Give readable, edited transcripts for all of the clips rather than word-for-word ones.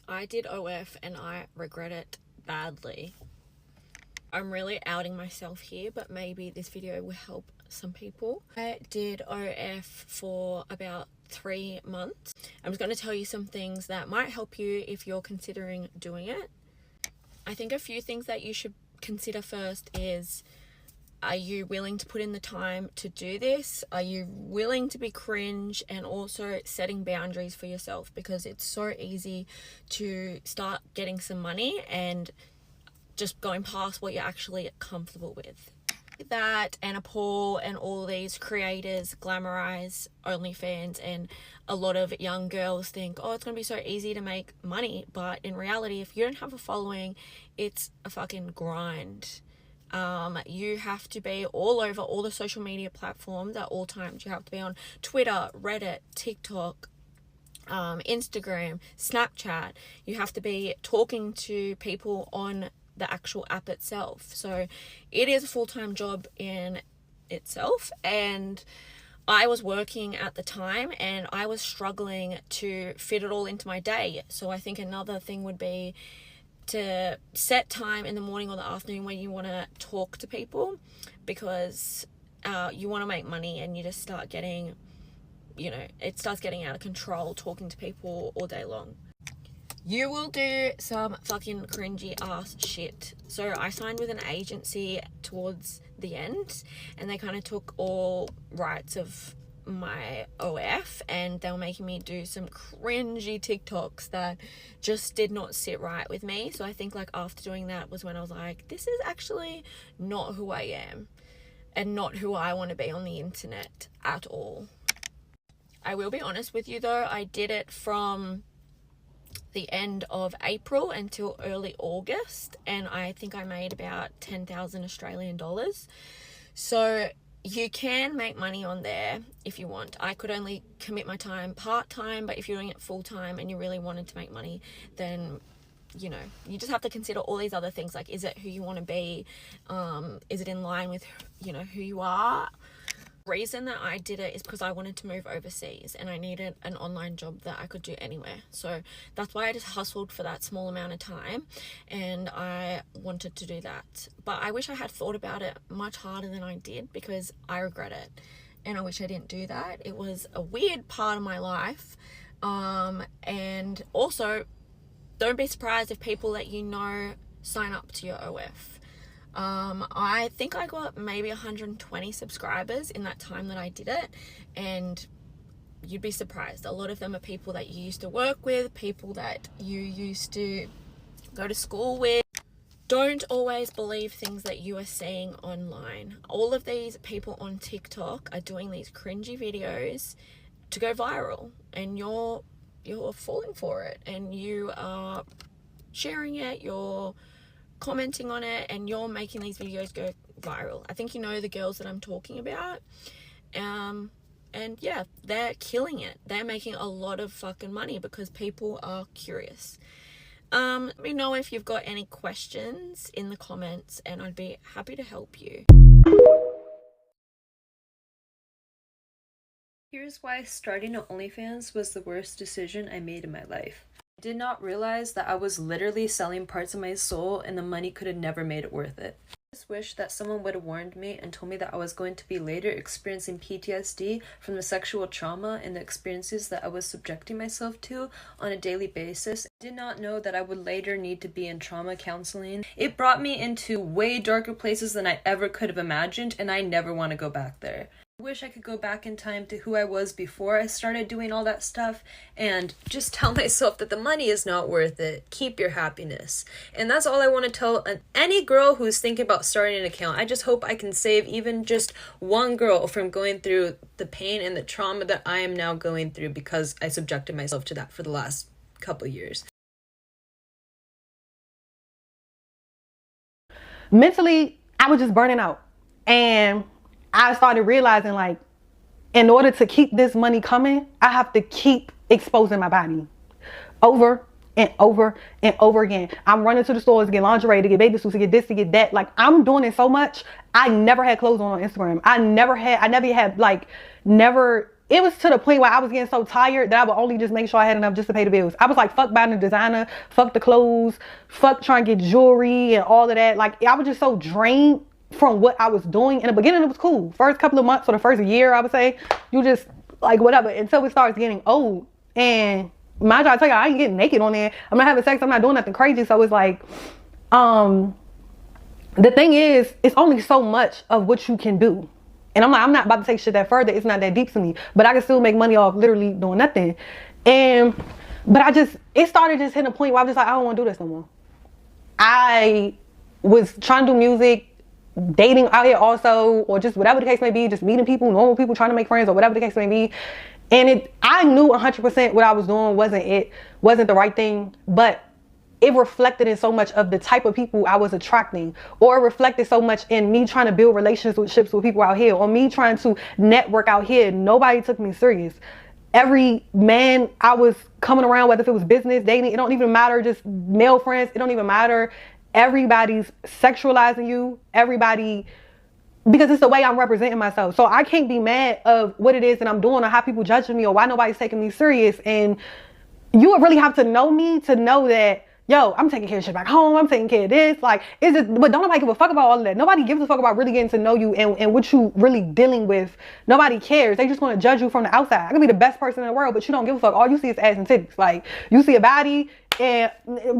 I did OF and I regret it badly. I'm really outing myself here, but maybe this video will help some people. I did OF for about 3 months. I'm just going to tell you some things that might help you if you're considering doing it. I think a few things that you should consider first is, are you willing to put in the time to do this? Are you willing to be cringe? And also setting boundaries for yourself, because it's so easy to start getting some money and just going past what you're actually comfortable with. That Anna Paul and all these creators glamorize OnlyFans, and a lot of young girls think, oh, it's gonna be so easy to make money, but in reality, if you don't have a following, it's a fucking grind. You have to be all over all the social media platforms at all times. You have to be on Twitter, Reddit, TikTok, Instagram, Snapchat. You have to be talking to people on the actual app itself. So it is a full-time job in itself, and I was working at the time and I was struggling to fit it all into my day. So I think another thing would be to set time in the morning or the afternoon when you want to talk to people, because you want to make money and you just start getting, it starts getting out of control talking to people all day long. You will do some fucking cringy ass shit. So I signed with an agency towards the end, and they kind of took all rights of my OF, and they were making me do some cringy TikToks that just did not sit right with me. So I think like after doing that was when I was like, this is actually not who I am and not who I want to be on the internet at all. I will be honest with you though, I did it from the end of April until early August, and I think I made about 10,000 Australian dollars. So you can make money on there if you want. I could only commit my time part-time, but if you're doing it full-time and you really wanted to make money, then you just have to consider all these other things, like, is it who you want to be? Is it in line with who you are? Reason that I did it is because I wanted to move overseas and I needed an online job that I could do anywhere. So that's why I just hustled for that small amount of time, and I wanted to do that. But I wish I had thought about it much harder than I did, because I regret it and I wish I didn't do that. It was a weird part of my life. And also, don't be surprised if people that sign up to your OF. I think I got maybe 120 subscribers in that time that I did it, and you'd be surprised. A lot of them are people that you used to work with, people that you used to go to school with. Don't always believe things that you are seeing online. All of these people on TikTok are doing these cringy videos to go viral, and you're falling for it, and you are sharing it, you're commenting on it, and you're making these videos go viral. I think the girls that I'm talking about. And yeah, they're killing it. They're making a lot of fucking money because people are curious. Let me know if you've got any questions in the comments, and I'd be happy to help you. Here's why starting an OnlyFans was the worst decision I made in my life. I did not realize that I was literally selling parts of my soul, and the money could have never made it worth it. I just wish that someone would have warned me and told me that I was going to be later experiencing PTSD from the sexual trauma and the experiences that I was subjecting myself to on a daily basis. I did not know that I would later need to be in trauma counseling. It brought me into way darker places than I ever could have imagined, and I never want to go back there. I wish I could go back in time to who I was before I started doing all that stuff and just tell myself that the money is not worth it. Keep your happiness. And that's all I want to tell any girl who's thinking about starting an account. I just hope I can save even just one girl from going through the pain and the trauma that I am now going through because I subjected myself to that for the last couple years. Mentally, I was just burning out. And I started realizing, like, in order to keep this money coming, I have to keep exposing my body over and over and over again. I'm running to the stores to get lingerie, to get bathing suits, to get this, to get that. Like, I'm doing it so much. I never had clothes on Instagram. It it was to the point where I was getting so tired that I would only just make sure I had enough just to pay the bills. I was like, fuck buying the designer, fuck the clothes, fuck trying to get jewelry and all of that. Like, I was just so drained from what I was doing. In the beginning, it was cool. First couple of months or the first year, I would say, you just like whatever, until it starts getting old. And mind you, I tell you, I ain't getting naked on there. I'm not having sex. I'm not doing nothing crazy. So it's like, the thing is, it's only so much of what you can do. And I'm like, I'm not about to take shit that further. It's not that deep to me. But I can still make money off literally doing nothing. But it started just hitting a point where I was just like, I don't want to do this no more. I was trying to do music, dating out here also, or just whatever the case may be, just meeting people, normal people, trying to make friends, or whatever the case may be. And I knew 100% what I was doing wasn't the right thing, but it reflected in so much of the type of people I was attracting, or it reflected so much in me trying to build relationships with people out here, or me trying to network out here. Nobody took me serious. Every man I was coming around, whether if it was business, dating, it don't even matter, just male friends, it don't even matter. Everybody's sexualizing you, because it's the way I'm representing myself. So I can't be mad of what it is that I'm doing, or how people judging me, or why nobody's taking me serious. And you would really have to know me to know that, yo, I'm taking care of shit back home. I'm taking care of this. Like, but don't nobody give a fuck about all of that. Nobody gives a fuck about really getting to know you and what you really dealing with. Nobody cares. They just want to judge you from the outside. I could be the best person in the world, but you don't give a fuck. All you see is ass and titties. Like, you see a body and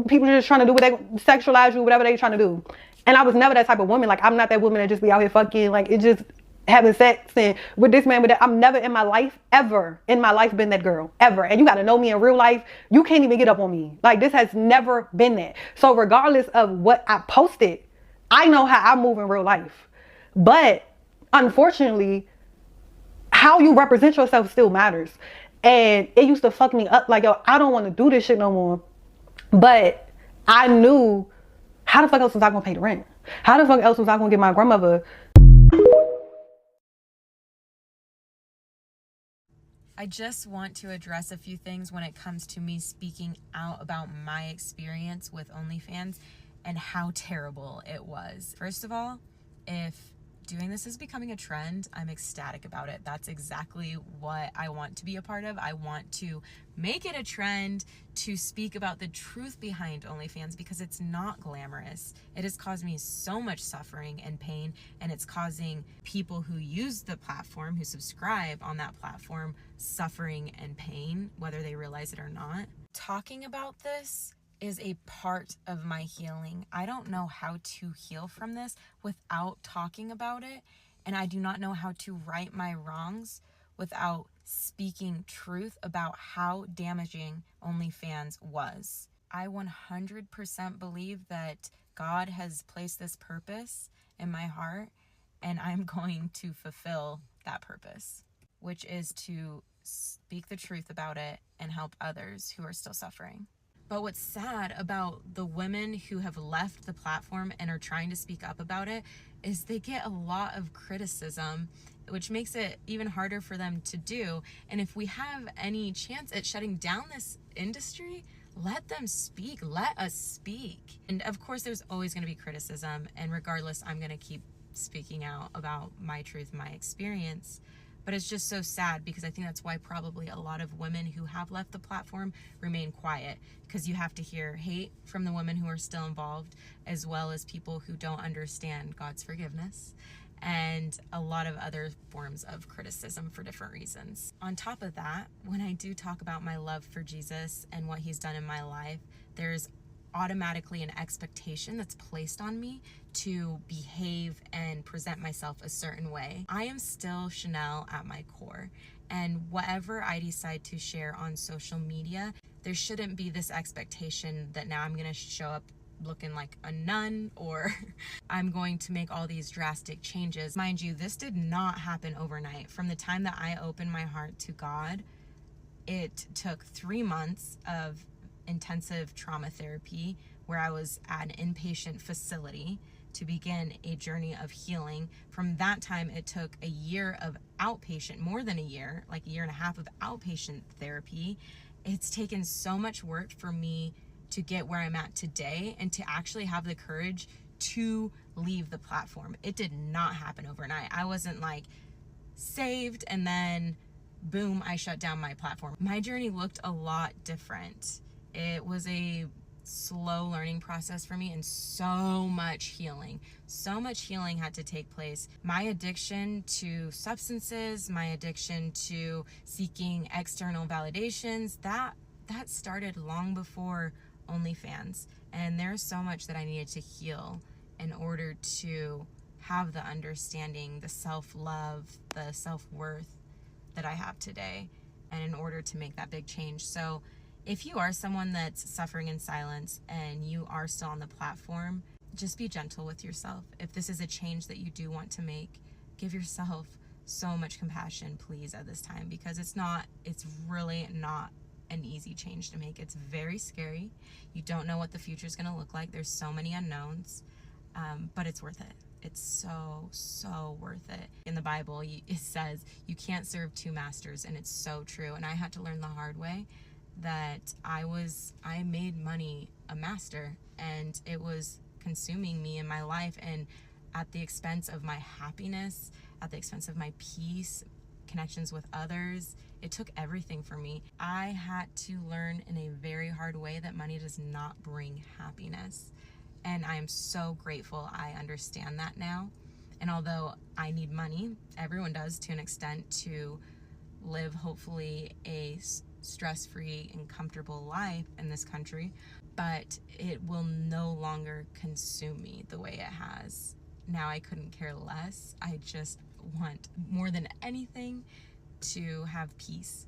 people are just trying to do what they sexualize you, whatever they trying to do. And I was never that type of woman. Like, I'm not that woman that just be out here fucking. Like, it just having sex and with this man, with that. I'm never in my life, ever in my life been that girl, ever. And you got to know me in real life. You can't even get up on me. Like, this has never been that. So regardless of what I posted, I know how I move in real life. But unfortunately, how you represent yourself still matters. And it used to fuck me up. Like, yo, I don't want to do this shit no more. But I knew, how the fuck else was I going to pay the rent? How the fuck else was I going to get my grandmother? I just want to address a few things when it comes to me speaking out about my experience with OnlyFans and how terrible it was. First of all, if doing this is becoming a trend, I'm ecstatic about it. That's exactly what I want to be a part of. I want to make it a trend to speak about the truth behind OnlyFans, because it's not glamorous. It has caused me so much suffering and pain, and it's causing people who use the platform, who subscribe on that platform, suffering and pain, whether they realize it or not. Talking about this is a part of my healing. I don't know how to heal from this without talking about it, and I do not know how to right my wrongs without speaking truth about how damaging OnlyFans was. I 100% believe that God has placed this purpose in my heart, and I'm going to fulfill that purpose, which is to speak the truth about it and help others who are still suffering. But what's sad about the women who have left the platform and are trying to speak up about it is they get a lot of criticism, which makes it even harder for them to do. And if we have any chance at shutting down this industry, let them speak. Let us speak. And of course, there's always going to be criticism. And regardless, I'm going to keep speaking out about my truth, my experience. But it's just so sad, because I think that's why probably a lot of women who have left the platform remain quiet, because you have to hear hate from the women who are still involved, as well as people who don't understand God's forgiveness, and a lot of other forms of criticism for different reasons. On top of that, when I do talk about my love for Jesus and what he's done in my life, there's automatically an expectation that's placed on me to behave and present myself a certain way. I am still Chanel at my core, and whatever I decide to share on social media, there shouldn't be this expectation that now I'm gonna show up looking like a nun, or I'm going to make all these drastic changes. Mind you, this did not happen overnight. From the time that I opened my heart to God, it took 3 months of intensive trauma therapy where I was at an inpatient facility to begin a journey of healing. From that time, it took a year of outpatient, more than a year, like a year and a half of outpatient therapy. It's taken so much work for me to get where I'm at today and to actually have the courage to leave the platform. It did not happen overnight. I wasn't like saved and then boom, I shut down my platform. My journey looked a lot different. It was a slow learning process for me, and so much healing had to take place. My addiction to substances, my addiction to seeking external validations, that started long before OnlyFans. And there's so much that I needed to heal in order to have the understanding, the self-love, the self-worth that I have today, and in order to make that big change. So if you are someone that's suffering in silence and you are still on the platform, just be gentle with yourself. If this is a change that you do want to make, give yourself so much compassion, please, at this time, because it's really not an easy change to make. It's very scary. You don't know what the future is going to look like. There's so many unknowns, but it's worth it. It's so worth it. In the Bible, it says you can't serve two masters, and it's so true. And I had to learn the hard way that I made money a master, and it was consuming me in my life, and at the expense of my happiness, at the expense of my peace, connections with others. It took everything from me. I had to learn in a very hard way that money does not bring happiness. And I am so grateful I understand that now. And although I need money, everyone does to an extent, to live hopefully a stress-free and comfortable life in this country, but it will no longer consume me the way it has. Now I couldn't care less. I just want, more than anything, to have peace,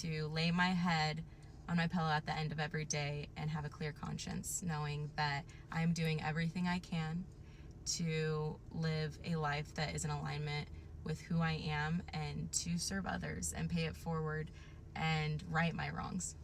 to lay my head on my pillow at the end of every day and have a clear conscience, knowing that I'm doing everything I can to live a life that is in alignment with who I am, and to serve others and pay it forward and right my wrongs.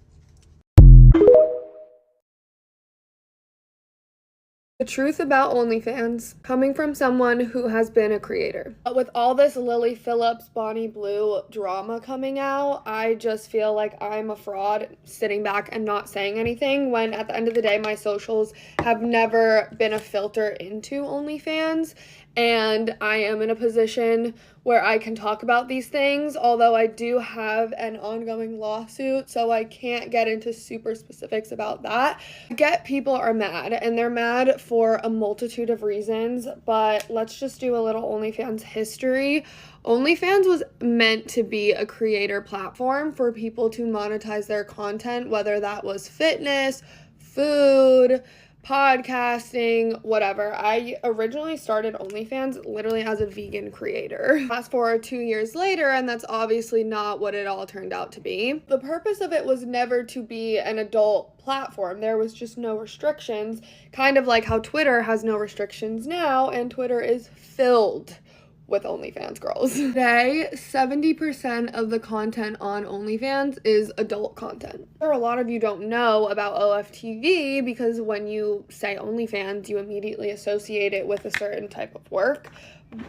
The truth about OnlyFans, coming from someone who has been a creator. But with all this Lily Phillips, Bonnie Blue drama coming out, I just feel like I'm a fraud sitting back and not saying anything, when at the end of the day, my socials have never been a filter into OnlyFans. And I am in a position where I can talk about these things, although I do have an ongoing lawsuit, so I can't get into super specifics about that. I get people are mad, and they're mad for a multitude of reasons, but let's just do a little OnlyFans history. OnlyFans was meant to be a creator platform for people to monetize their content, whether that was fitness, food, podcasting, whatever. I originally started OnlyFans literally as a vegan creator. Fast forward 2 years later, and that's obviously not what it all turned out to be. The purpose of it was never to be an adult platform. There was just no restrictions, kind of like how Twitter has no restrictions now, and Twitter is filled with OnlyFans girls. Today, 70% of the content on OnlyFans is adult content. A lot of you don't know about OFTV, because when you say OnlyFans, you immediately associate it with a certain type of work.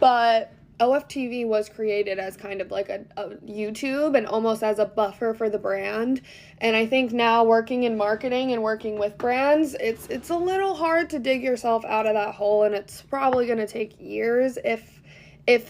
But OFTV was created as kind of like a YouTube, and almost as a buffer for the brand. And I think now, working in marketing and working with brands, it's a little hard to dig yourself out of that hole, and it's probably gonna take years, if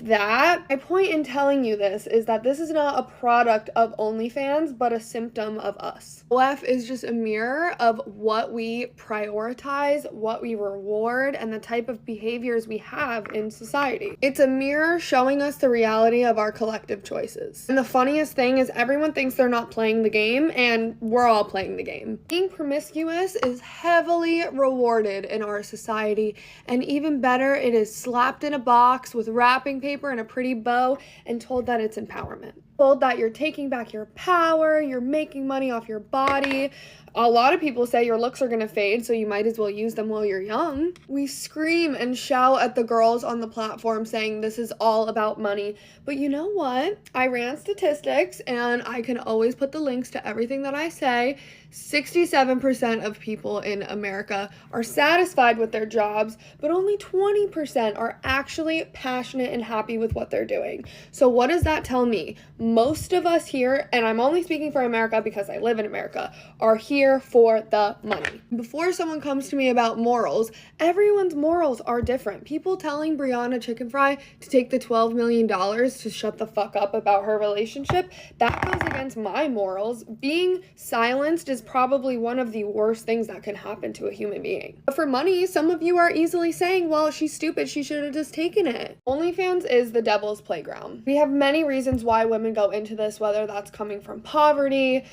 that. My point in telling you this is that this is not a product of OnlyFans, but a symptom of us. OF is just a mirror of what we prioritize, what we reward, and the type of behaviors we have in society. It's a mirror showing us the reality of our collective choices. And the funniest thing is, everyone thinks they're not playing the game, and we're all playing the game. Being promiscuous is heavily rewarded in our society, and even better, it is slapped in a box with wrapping paper and a pretty bow, and told that it's empowerment. Told that you're taking back your power, you're making money off your body. A lot of people say your looks are gonna fade, so you might as well use them while you're young. We scream and shout at the girls on the platform saying this is all about money. But you know what? I ran statistics, and I can always put the links to everything that I say. 67% of people in America are satisfied with their jobs, but only 20% are actually passionate and happy with what they're doing. So what does that tell me? Most of us here, and I'm only speaking for America because I live in America, are here for the money. Before someone comes to me about morals, everyone's morals are different. People telling Brianna Chicken Fry to take the $12 million to shut the fuck up about her relationship, that goes against my morals. Being silenced is probably one of the worst things that can happen to a human being. But for money, some of you are easily saying, well, she's stupid, she should have just taken it. OnlyFans is the devil's playground. We have many reasons why women go into this, whether that's coming from poverty,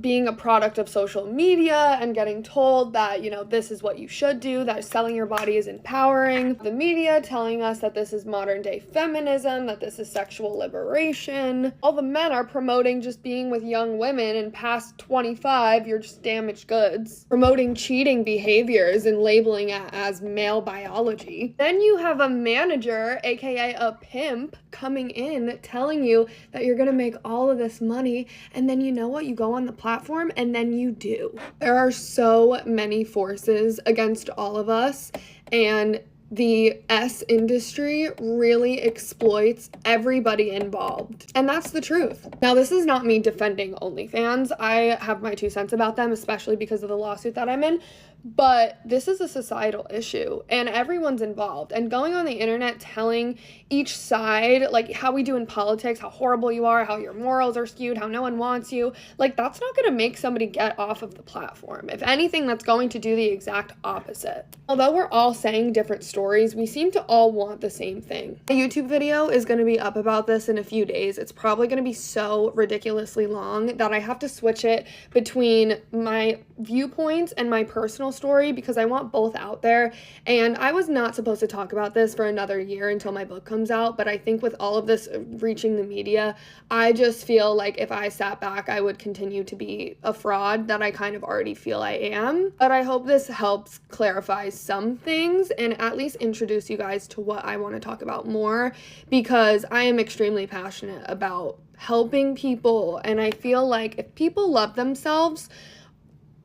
being a product of social media and getting told that, this is what you should do, that selling your body is empowering. The media telling us that this is modern day feminism, that this is sexual liberation. All the men are promoting just being with young women, and past 25, you're just damaged goods. Promoting cheating behaviors and labeling it as male biology. Then you have a manager, aka a pimp, coming in telling you that you're gonna make all of this money, and then you know what? You go on the platform and then you do. There are so many forces against all of us, and the S industry really exploits everybody involved. And that's the truth. Now, this is not me defending OnlyFans. I have my 2 cents about them, especially because of the lawsuit that I'm in. But this is a societal issue and everyone's involved. And going on the internet telling each side, like how we do in politics, how horrible you are, how your morals are skewed, how no one wants you, like that's not going to make somebody get off of the platform. If anything, that's going to do the exact opposite. Although we're all saying different stories, we seem to all want the same thing. A YouTube video is going to be up about this in a few days. It's probably going to be so ridiculously long that I have to switch it between my viewpoints and my personal story because I want both out there. And I was not supposed to talk about this for another year until my book comes out, but I think with all of this reaching the media, I just feel like if I sat back, I would continue to be a fraud that I kind of already feel I am. But I hope this helps clarify some things and at least introduce you guys to what I want to talk about more, because I am extremely passionate about helping people. And I feel like if people love themselves,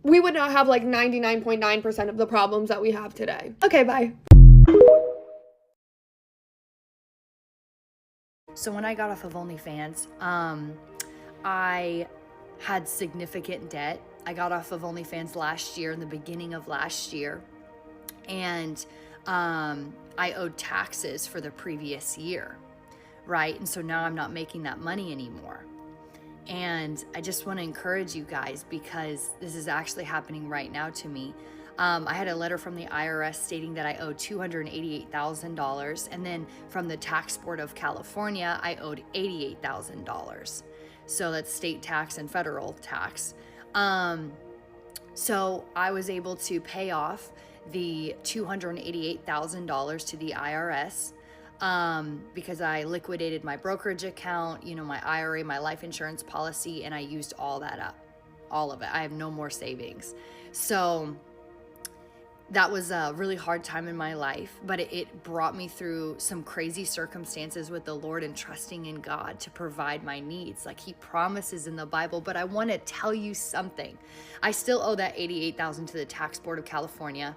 we would not have like 99.9% of the problems that we have today. Okay, bye. So when I got off of OnlyFans, I had significant debt. I got off of OnlyFans last year, in the beginning of last year, and I owed taxes for the previous year, right? And so now I'm not making that money anymore. And I just want to encourage you guys, because this is actually happening right now to me. I had a letter from the IRS stating that I owed $288,000. And then from the Tax Board of California, I owed $88,000. So that's state tax and federal tax. So I was able to pay off the $288,000 to the IRS. Because I liquidated my brokerage account, my IRA, my life insurance policy, and I used all that up, all of it. I have no more savings. So that was a really hard time in my life, but it brought me through some crazy circumstances with the Lord and trusting in God to provide my needs like He promises in the Bible. But I want to tell you something. I still owe that $88,000 to the Tax Board of California,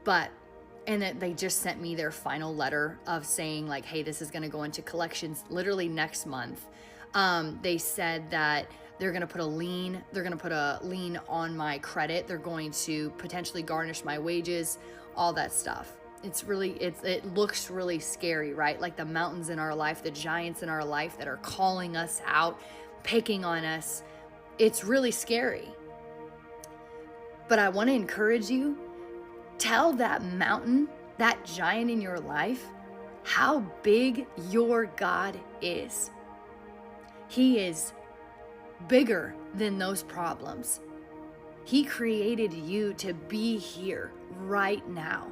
and that they just sent me their final letter of saying like, hey, this is going to go into collections literally next month. They said that they're going to put a lien. They're going to put a lien on my credit. They're going to potentially garnish my wages, all that stuff. It looks really scary, right? Like the mountains in our life, the giants in our life that are calling us out, picking on us. It's really scary. But I want to encourage you. Tell that mountain, that giant in your life, how big your God is. He is bigger than those problems. He created you to be here right now.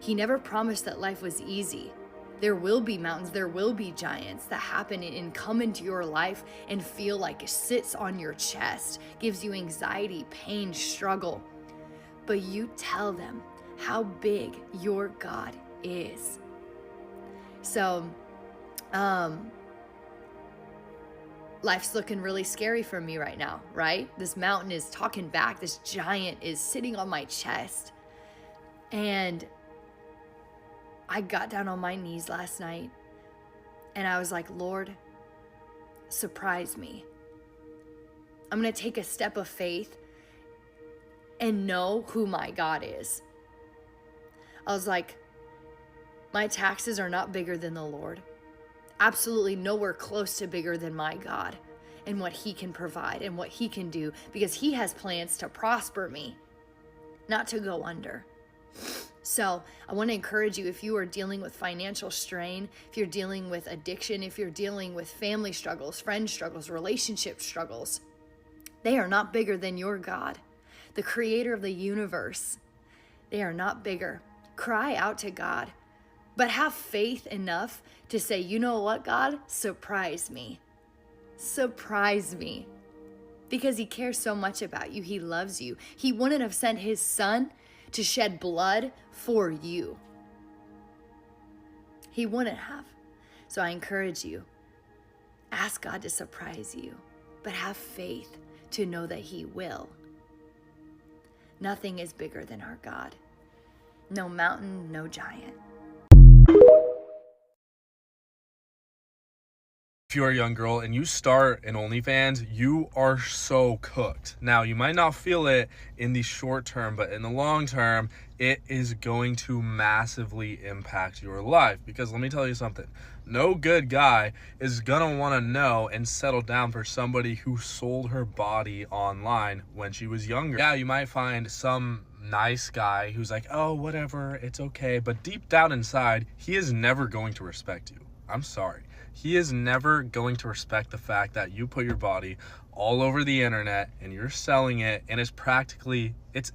He never promised that life was easy. There will be mountains, there will be giants that happen and come into your life and feel like it sits on your chest, gives you anxiety, pain, struggle. But you tell them how big your God is. So, life's looking really scary for me right now, right? This mountain is talking back. This giant is sitting on my chest. And I got down on my knees last night and I was like, Lord, surprise me. I'm going to take a step of faith and know who my God is. I was like, my taxes are not bigger than the Lord. Absolutely nowhere close to bigger than my God and what he can provide and what he can do, because he has plans to prosper me, not to go under. So I want to encourage you, if you are dealing with financial strain, if you're dealing with addiction, if you're dealing with family struggles, friend struggles, relationship struggles, they are not bigger than your God, the creator of the universe. They are not bigger. Cry out to God, but have faith enough to say, you know what, God, surprise me. Surprise me. Because he cares so much about you. He loves you. He wouldn't have sent his son to shed blood for you. He wouldn't have. So I encourage you, ask God to surprise you, but have faith to know that he will. Nothing is bigger than our God. No mountain, no giant. If you're a young girl and you start an OnlyFans, you are so cooked. Now, you might not feel it in the short term, but in the long term, it is going to massively impact your life. Because let me tell you something, no good guy is gonna wanna know and settle down for somebody who sold her body online when she was younger. Yeah, you might find some nice guy who's like, oh, whatever, it's okay. But deep down inside, he is never going to respect you. I'm sorry. He is never going to respect the fact that you put your body all over the internet and you're selling it, and it's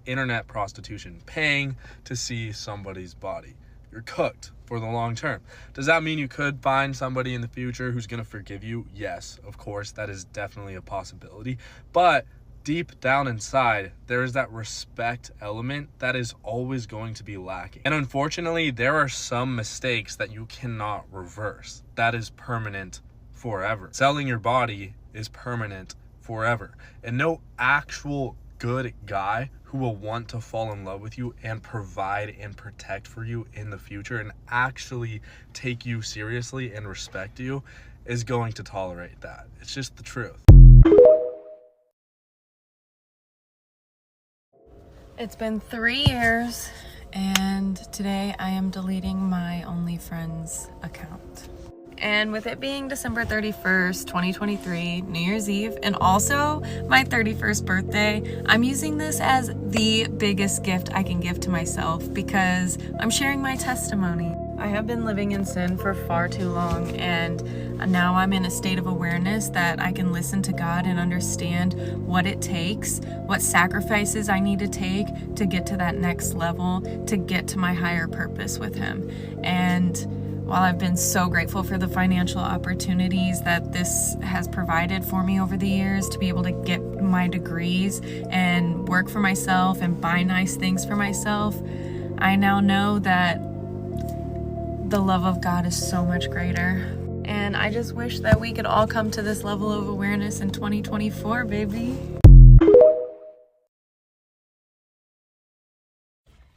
internet prostitution, paying to see somebody's body. You're cooked for the long term. Does that mean you could find somebody in the future who's going to forgive you? Yes, of course, that is definitely a possibility. But deep down inside, there is that respect element that is always going to be lacking. And unfortunately, there are some mistakes that you cannot reverse. That is permanent forever. Selling your body is permanent forever. And no actual good guy who will want to fall in love with you and provide and protect for you in the future and actually take you seriously and respect you is going to tolerate that. It's just the truth. It's been 3 years, and today I am deleting my OnlyFans account. And with it being December 31st, 2023, New Year's Eve, and also my 31st birthday, I'm using this as the biggest gift I can give to myself because I'm sharing my testimony. I have been living in sin for far too long, and now I'm in a state of awareness that I can listen to God and understand what it takes, what sacrifices I need to take to get to that next level, to get to my higher purpose with Him. And while I've been so grateful for the financial opportunities that this has provided for me over the years to be able to get my degrees and work for myself and buy nice things for myself, I now know that the love of God is so much greater. And I just wish that we could all come to this level of awareness in 2024, baby.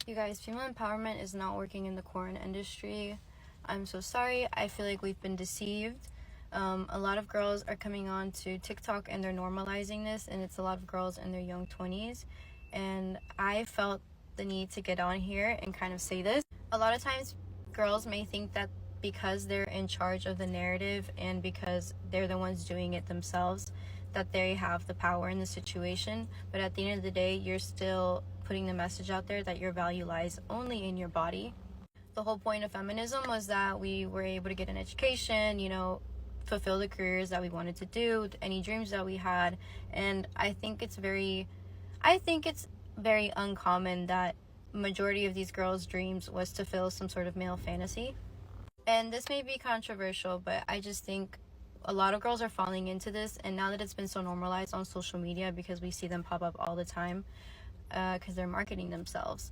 You guys, female empowerment is not working in the porn industry. I'm so sorry. I feel like we've been deceived. A lot of girls are coming on to TikTok and they're normalizing this, and it's a lot of girls in their young 20s. And I felt the need to get on here and kind of say this. A lot of times girls may think that because they're in charge of the narrative and because they're the ones doing it themselves, that they have the power in the situation. But at the end of the day, you're still putting the message out there that your value lies only in your body. The whole point of feminism was that we were able to get an education, you know, fulfill the careers that we wanted to do, any dreams that we had. And I think it's very uncommon that majority of these girls' dreams was to fill some sort of male fantasy. And this may be controversial, but I just think a lot of girls are falling into this. And now that it's been so normalized on social media, because we see them pop up all the time, because they're marketing themselves,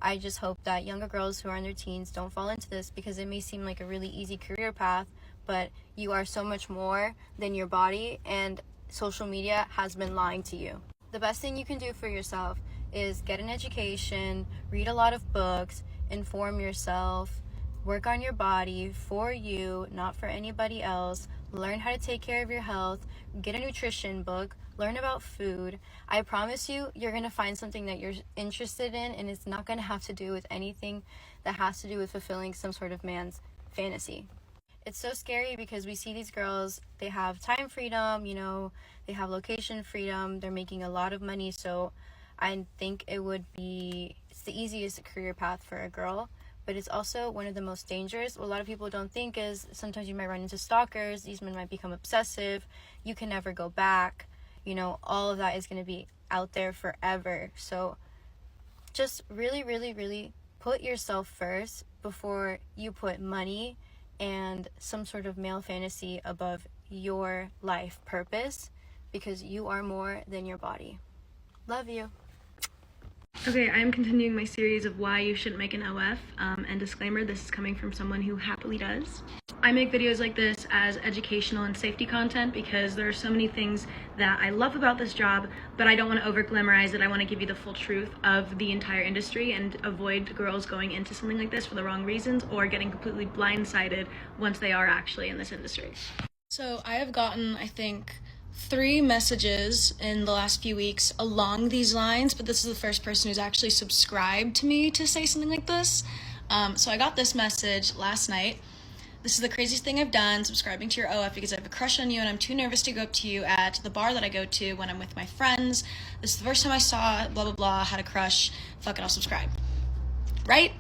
I just hope that younger girls who are in their teens don't fall into this, because it may seem like a really easy career path, but you are so much more than your body, and social media has been lying to you. The best thing you can do for yourself is get an education, read a lot of books, inform yourself, work on your body for you, not for anybody else. Learn how to take care of your health, get a nutrition book, learn about food. I promise you, you're going to find something that you're interested in, and it's not going to have to do with anything that has to do with fulfilling some sort of man's fantasy. It's so scary because we see these girls, they have time freedom, you know, they have location freedom, they're making a lot of money, so I think it's the easiest career path for a girl, but it's also one of the most dangerous. What a lot of people don't think is sometimes you might run into stalkers, these men might become obsessive, you can never go back, you know, all of that is going to be out there forever. So just really, really, really put yourself first before you put money and some sort of male fantasy above your life purpose, because you are more than your body. Love you. Okay, I am continuing my series of why you shouldn't make an OF, and disclaimer, this is coming from someone who happily does. I make videos like this as educational and safety content because there are so many things that I love about this job, but I don't want to over glamorize it. I want to give you the full truth of the entire industry and avoid girls going into something like this for the wrong reasons or getting completely blindsided once they are actually in this industry. So I have gotten, I think, 3 messages in the last few weeks along these lines, but this is the first person who's actually subscribed to me to say something like this. So I got this message last night. This is the craziest thing I've done, subscribing to your OF because I have a crush on you and I'm too nervous to go up to you at the bar that I go to when I'm with my friends. This is the first time I saw it, blah, blah, blah, had a crush. Fuck it, I'll subscribe. Right?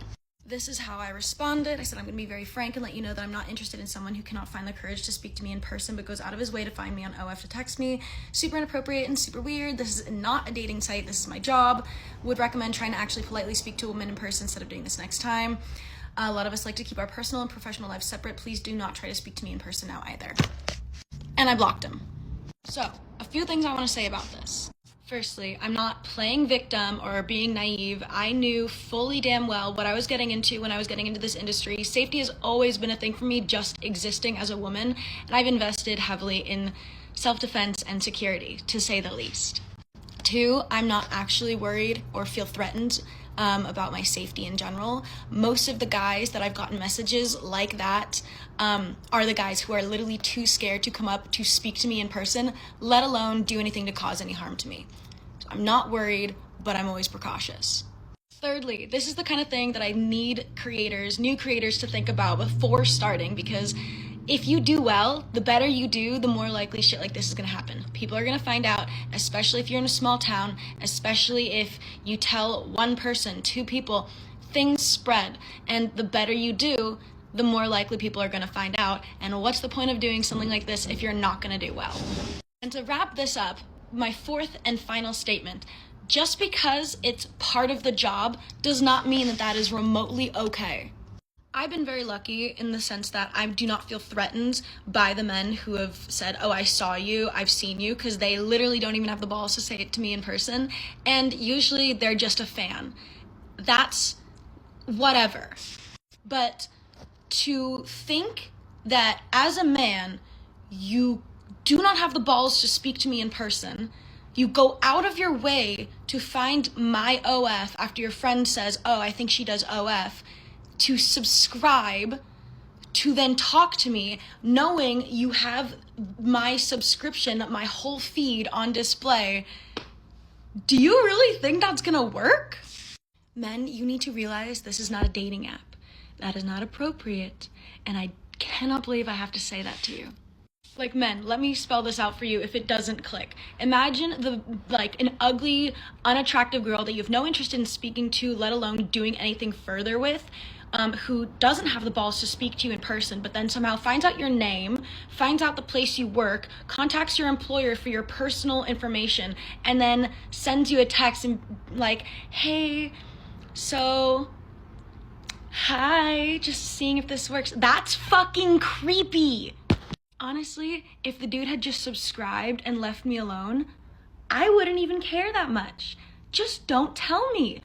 This is how I responded. I said I'm going to be very frank and let you know that I'm not interested in someone who cannot find the courage to speak to me in person but goes out of his way to find me on OF to text me. Super inappropriate and super weird. This is not a dating site. This is my job. Would recommend trying to actually politely speak to a woman in person instead of doing this next time. A lot of us like to keep our personal and professional lives separate. Please do not try to speak to me in person now either. And I blocked him. So, a few things I want to say about this. Firstly, I'm not playing victim or being naive. I knew fully damn well what I was getting into when I was getting into this industry. Safety has always been a thing for me, just existing as a woman, and I've invested heavily in self-defense and security, to say the least. 2, I'm not actually worried or feel threatened about my safety in general. Most of the guys that I've gotten messages like that are the guys who are literally too scared to come up to speak to me in person, let alone do anything to cause any harm to me. So I'm not worried, but I'm always precautious. Thirdly, this is the kind of thing that I need new creators to think about before starting, because if you do well, the better you do, the more likely shit like this is gonna happen. People are gonna find out, especially if you're in a small town, especially if you tell one person, 2 people, things spread. And the better you do, the more likely people are gonna find out. And what's the point of doing something like this if you're not gonna do well? And to wrap this up, my 4th and final statement, just because it's part of the job does not mean that that is remotely okay. I've been very lucky in the sense that I do not feel threatened by the men who have said, oh, I saw you, I've seen you, because they literally don't even have the balls to say it to me in person. And usually they're just a fan. That's whatever. But to think that as a man, you do not have the balls to speak to me in person, you go out of your way to find my OF after your friend says, oh, I think she does OF, to subscribe, to then talk to me, knowing you have my subscription, my whole feed on display. Do you really think that's gonna work? Men, you need to realize this is not a dating app. That is not appropriate, and I cannot believe I have to say that to you. Like, men, let me spell this out for you if it doesn't click. Imagine an ugly, unattractive girl that you have no interest in speaking to, let alone doing anything further with, who doesn't have the balls to speak to you in person, but then somehow finds out your name, finds out the place you work, contacts your employer for your personal information, and then sends you a text and like, hey, so, hi, just seeing if this works. That's fucking creepy. Honestly, if the dude had just subscribed and left me alone, I wouldn't even care that much. Just don't tell me.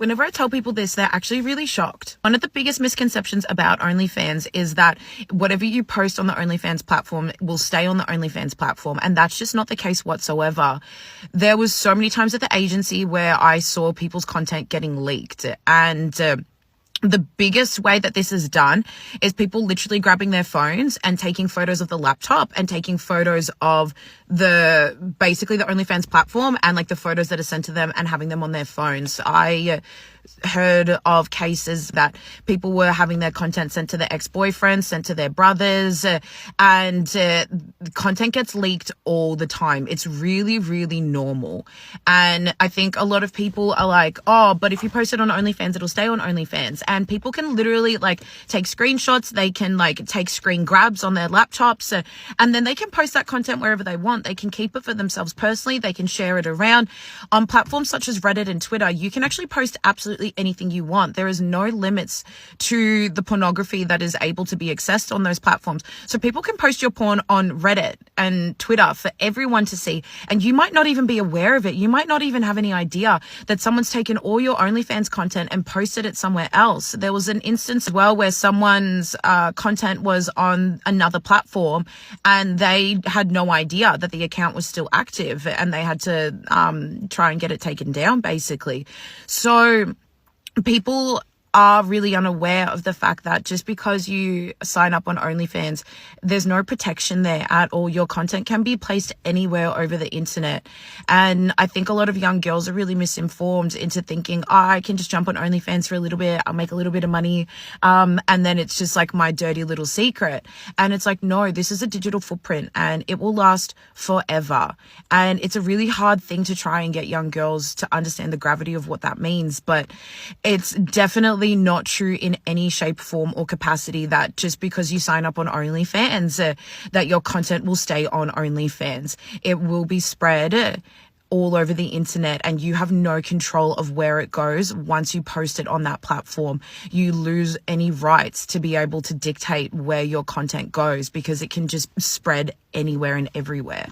Whenever I tell people this, they're actually really shocked. One of the biggest misconceptions about OnlyFans is that whatever you post on the OnlyFans platform will stay on the OnlyFans platform. And that's just not the case whatsoever. There was so many times at the agency where I saw people's content getting leaked. And the biggest way that this is done is people literally grabbing their phones and taking photos of the laptop and taking photos of basically the OnlyFans platform and like the photos that are sent to them and having them on their phones. I heard of cases that people were having their content sent to their ex-boyfriends, sent to their brothers, and the content gets leaked all the time. It's really, really normal. And I think a lot of people are like, oh, but if you post it on OnlyFans, it'll stay on OnlyFans. And people can literally like take screenshots. They can like take screen grabs on their laptops, and then they can post that content wherever they want. They can keep it for themselves personally. They can share it around. On platforms such as Reddit and Twitter, you can actually post absolutely anything you want. There is no limits to the pornography that is able to be accessed on those platforms. So people can post your porn on Reddit and Twitter for everyone to see. And you might not even be aware of it. You might not even have any idea that someone's taken all your OnlyFans content and posted it somewhere else. There was an instance as well where someone's content was on another platform and they had no idea that the account was still active and they had to try and get it taken down, basically. So people are really unaware of the fact that just because you sign up on OnlyFans, there's no protection there at all. Your content can be placed anywhere over the internet. And I think a lot of young girls are really misinformed into thinking, oh, I can just jump on OnlyFans for a little bit. I'll make a little bit of money. And then it's just like my dirty little secret. And it's like, no, this is a digital footprint and it will last forever. And it's a really hard thing to try and get young girls to understand the gravity of what that means. But it's definitely not true in any shape, form, or capacity that just because you sign up on OnlyFans, that your content will stay on OnlyFans. It will be spread all over the internet and you have no control of where it goes. Once you post it on that platform, you lose any rights to be able to dictate where your content goes because it can just spread anywhere and everywhere.